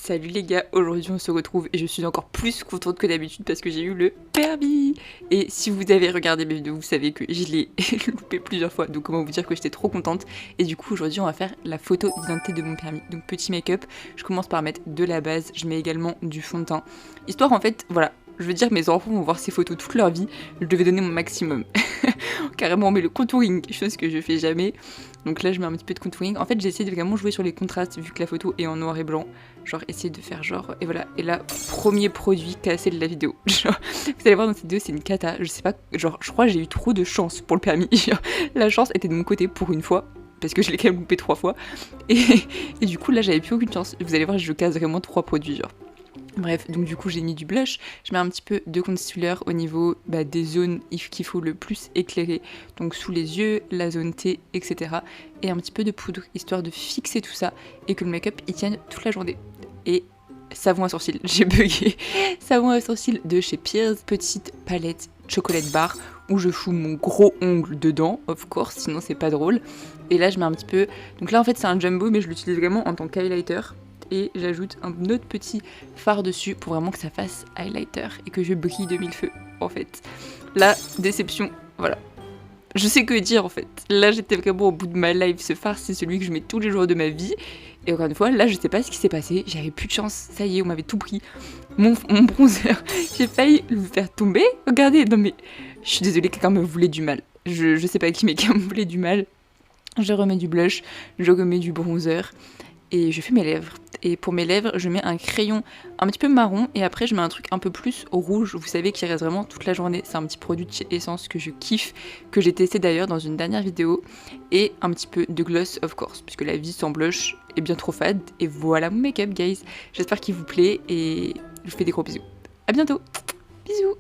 Salut les gars, aujourd'hui on se retrouve et je suis encore plus contente que d'habitude parce que j'ai eu le permis. Et si vous avez regardé mes vidéos, vous savez que je l'ai loupé plusieurs fois, donc comment vous dire que j'étais trop contente. Et du coup aujourd'hui on va faire la photo d'identité de mon permis. Donc petit make-up, je commence par mettre de la base, je mets également du fond de teint. Histoire en fait, voilà, je veux dire mes enfants vont voir ces photos toute leur vie, je devais donner mon maximum. Carrément on met le contouring, chose que je fais jamais. Donc là je mets un petit peu de contouring. En fait j'ai essayé de vraiment jouer sur les contrastes vu que la photo est en noir et blanc. Genre essayer de faire genre, et voilà. Et là, premier produit cassé de la vidéo. Genre, vous allez voir dans cette vidéo, c'est une cata. Je sais pas, genre je crois que j'ai eu trop de chance pour le permis. Genre, la chance était de mon côté pour une fois. Parce que je l'ai quand même loupé 3 fois. Et du coup là j'avais plus aucune chance. Vous allez voir, je casse vraiment 3 produits genre. Bref, donc du coup j'ai mis du blush, je mets un petit peu de concealer au niveau des zones qu'il faut le plus éclairer, donc sous les yeux, la zone T, etc. Et un petit peu de poudre, histoire de fixer tout ça et que le make-up y tienne toute la journée. Et savon à sourcils, j'ai bugué, savon à sourcils de chez Pierce, petite palette chocolate bar où je fous mon gros ongle dedans, of course, sinon c'est pas drôle. Et là je mets un petit peu, donc là en fait c'est un jumbo mais je l'utilise vraiment en tant qu'highlighter. Et j'ajoute un autre petit fard dessus pour vraiment que ça fasse highlighter et que je brille de mille feux en fait. La déception, voilà. Je sais que dire en fait. Là j'étais vraiment au bout de ma life, ce fard c'est celui que je mets tous les jours de ma vie. Et encore une fois, là je sais pas ce qui s'est passé, j'avais plus de chance, ça y est, on m'avait tout pris. Mon bronzer, j'ai failli le faire tomber. Regardez, non mais je suis désolée, quelqu'un me voulait du mal. Je sais pas qui, mais quelqu'un me voulait du mal. Je remets du blush, je remets du bronzer. Et je fais mes lèvres. Et pour mes lèvres, je mets un crayon un petit peu marron et après je mets un truc un peu plus au rouge, vous savez, qui reste vraiment toute la journée. C'est un petit produit de chez Essence que je kiffe, que j'ai testé d'ailleurs dans une dernière vidéo. Et un petit peu de gloss, of course, puisque la vie sans blush est bien trop fade. Et voilà mon make-up, guys. J'espère qu'il vous plaît et je vous fais des gros bisous. À bientôt. Bisous.